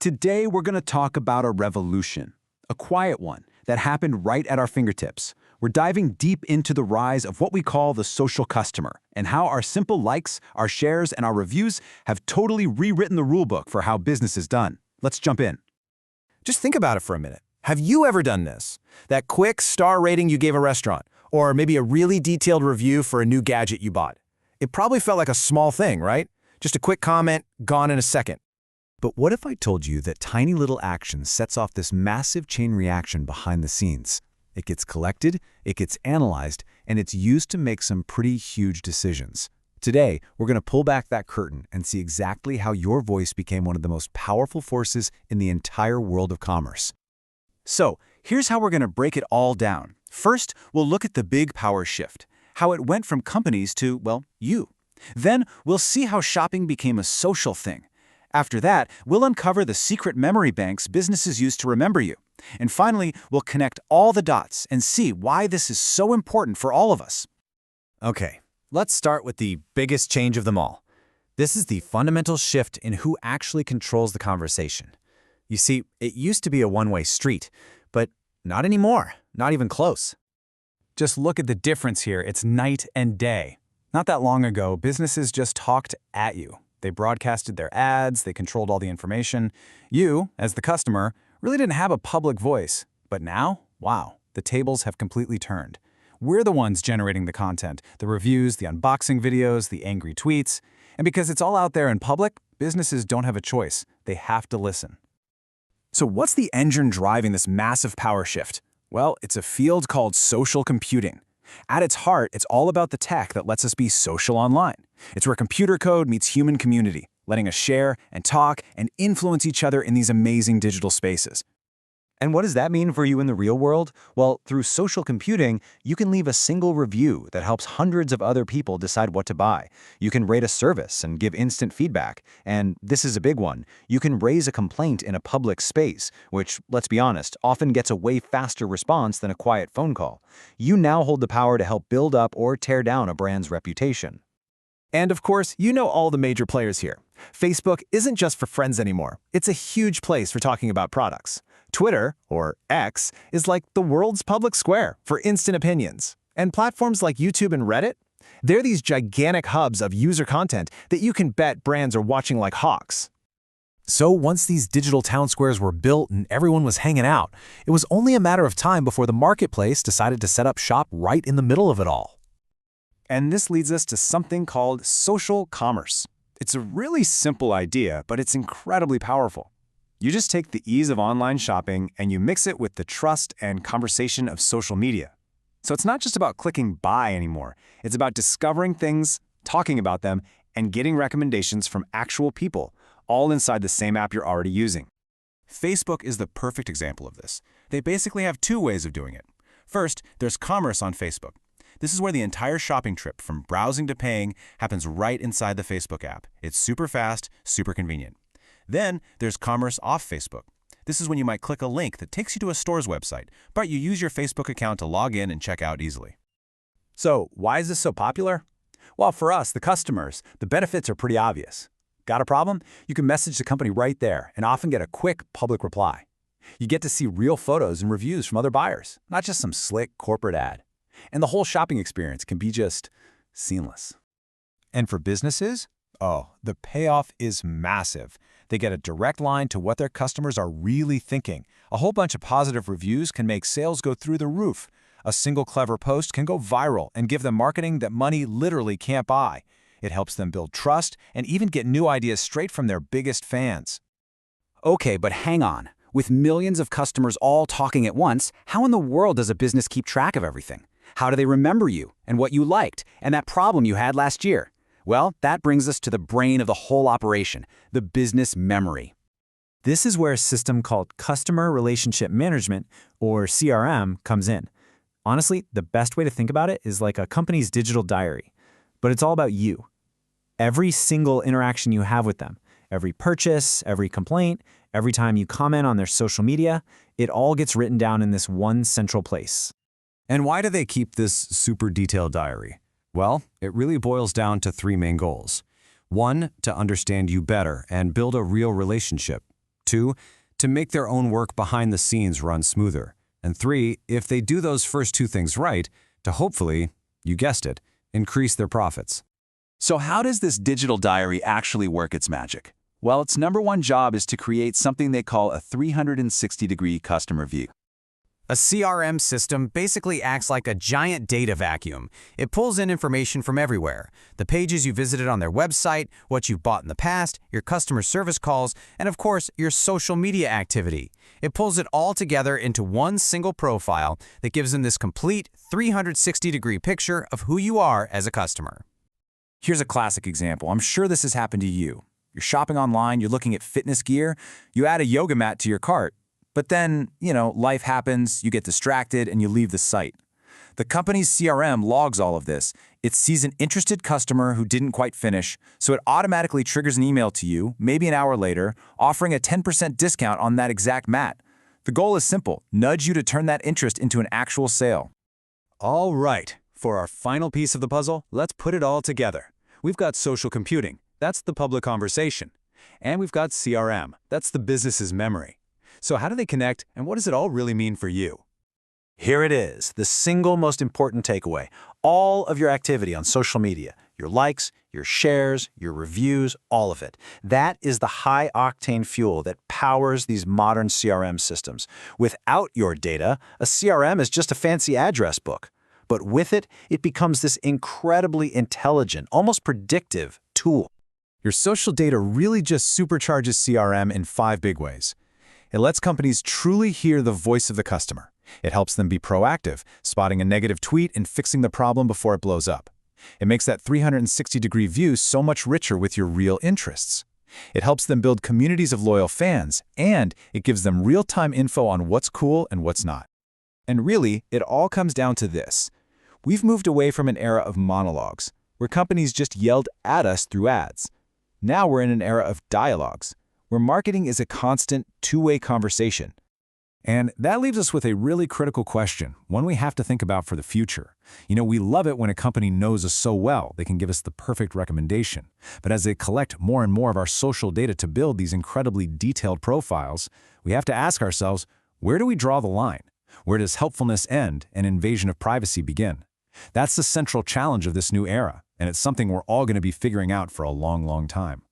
Today, we're going to talk about a revolution, a quiet one that happened right at our fingertips. We're diving deep into the rise of what we call the social customer and how our simple likes, our shares, and our reviews have totally rewritten the rulebook for how business is done. Let's jump in. Just think about it for a minute. Have you ever done this? That quick star rating you gave a restaurant, or maybe a really detailed review for a new gadget you bought. It probably felt like a small thing, right? Just a quick comment, gone in a second. But what if I told you that tiny little action sets off this massive chain reaction behind the scenes? It gets collected, it gets analyzed, and it's used to make some pretty huge decisions. Today, we're going to pull back that curtain and see exactly how your voice became one of the most powerful forces in the entire world of commerce. So, here's how we're going to break it all down. First, we'll look at the big power shift, how it went from companies to, well, you. Then, we'll see how shopping became a social thing. After that, we'll uncover the secret memory banks businesses use to remember you. And finally, we'll connect all the dots and see why this is so important for all of us. Okay, let's start with the biggest change of them all. This is the fundamental shift in who actually controls the conversation. You see, it used to be a one-way street, but not anymore, not even close. Just look at the difference here. It's night and day. Not that long ago, businesses just talked at you. They broadcasted their ads, they controlled all the information. You, as the customer, really didn't have a public voice. But now, wow, the tables have completely turned. We're the ones generating the content, the reviews, the unboxing videos, the angry tweets. And because it's all out there in public, businesses don't have a choice. They have to listen. So what's the engine driving this massive power shift? Well, it's a field called social computing. At its heart, it's all about the tech that lets us be social online. It's where computer code meets human community, letting us share and talk and influence each other in these amazing digital spaces. And what does that mean for you in the real world? Well, through social computing, you can leave a single review that helps hundreds of other people decide what to buy. You can rate a service and give instant feedback. And this is a big one. You can raise a complaint in a public space, which, let's be honest, often gets a way faster response than a quiet phone call. You now hold the power to help build up or tear down a brand's reputation. And of course, you know all the major players here. Facebook isn't just for friends anymore. It's a huge place for talking about products. Twitter, or X, is like the world's public square for instant opinions. And platforms like YouTube and Reddit? They're these gigantic hubs of user content that you can bet brands are watching like hawks. So once these digital town squares were built and everyone was hanging out, it was only a matter of time before the marketplace decided to set up shop right in the middle of it all. And this leads us to something called social commerce. It's a really simple idea, but it's incredibly powerful. You just take the ease of online shopping and you mix it with the trust and conversation of social media. So it's not just about clicking buy anymore. It's about discovering things, talking about them, and getting recommendations from actual people, all inside the same app you're already using. Facebook is the perfect example of this. They basically have two ways of doing it. First, there's commerce on Facebook. This is where the entire shopping trip, from browsing to paying, happens right inside the Facebook app. It's super fast, super convenient. Then there's commerce off Facebook. This is when you might click a link that takes you to a store's website, but you use your Facebook account to log in and check out easily. So why is this so popular? Well, for us, the customers, the benefits are pretty obvious. Got a problem? You can message the company right there and often get a quick public reply. You get to see real photos and reviews from other buyers, not just some slick corporate ad. And the whole shopping experience can be just seamless. And for businesses? Oh, the payoff is massive. They get a direct line to what their customers are really thinking. A whole bunch of positive reviews can make sales go through the roof. A single clever post can go viral and give them marketing that money literally can't buy. It helps them build trust and even get new ideas straight from their biggest fans. Okay, but hang on. With millions of customers all talking at once, how in the world does a business keep track of everything? How do they remember you and what you liked and that problem you had last year? Well, that brings us to the brain of the whole operation, the business memory. This is where a system called Customer Relationship Management, or CRM, comes in. Honestly, the best way to think about it is like a company's digital diary. But it's all about you. Every single interaction you have with them, every purchase, every complaint, every time you comment on their social media, it all gets written down in this one central place. And why do they keep this super detailed diary? Well, it really boils down to three main goals. One, to understand you better and build a real relationship. 2, to make their own work behind the scenes run smoother. And 3, if they do those first 2 things right, to hopefully, you guessed it, increase their profits. So how does this digital diary actually work its magic? Well, its number one job is to create something they call a 360-degree customer view. A CRM system basically acts like a giant data vacuum. It pulls in information from everywhere: the pages you visited on their website, what you've bought in the past, your customer service calls, and of course, your social media activity. It pulls it all together into one single profile that gives them this complete 360-degree picture of who you are as a customer. Here's a classic example. I'm sure this has happened to you. You're shopping online, you're looking at fitness gear, you add a yoga mat to your cart. But then, life happens, you get distracted, and you leave the site. The company's CRM logs all of this. It sees an interested customer who didn't quite finish, so it automatically triggers an email to you, maybe an hour later, offering a 10% discount on that exact mat. The goal is simple: nudge you to turn that interest into an actual sale. All right, for our final piece of the puzzle, let's put it all together. We've got social computing, that's the public conversation. And we've got CRM, that's the business's memory. So how do they connect, and what does it all really mean for you? Here it is, the single most important takeaway. All of your activity on social media, your likes, your shares, your reviews, all of it. That is the high-octane fuel that powers these modern CRM systems. Without your data, a CRM is just a fancy address book. But with it, it becomes this incredibly intelligent, almost predictive tool. Your social data really just supercharges CRM in 5 big ways. It lets companies truly hear the voice of the customer. It helps them be proactive, spotting a negative tweet and fixing the problem before it blows up. It makes that 360-degree view so much richer with your real interests. It helps them build communities of loyal fans, and it gives them real-time info on what's cool and what's not. And really, it all comes down to this. We've moved away from an era of monologues, where companies just yelled at us through ads. Now we're in an era of dialogues, where marketing is a constant, two-way conversation. And that leaves us with a really critical question, one we have to think about for the future. We love it when a company knows us so well they can give us the perfect recommendation. But as they collect more and more of our social data to build these incredibly detailed profiles, we have to ask ourselves, where do we draw the line? Where does helpfulness end and invasion of privacy begin? That's the central challenge of this new era, and it's something we're all going to be figuring out for a long, long time.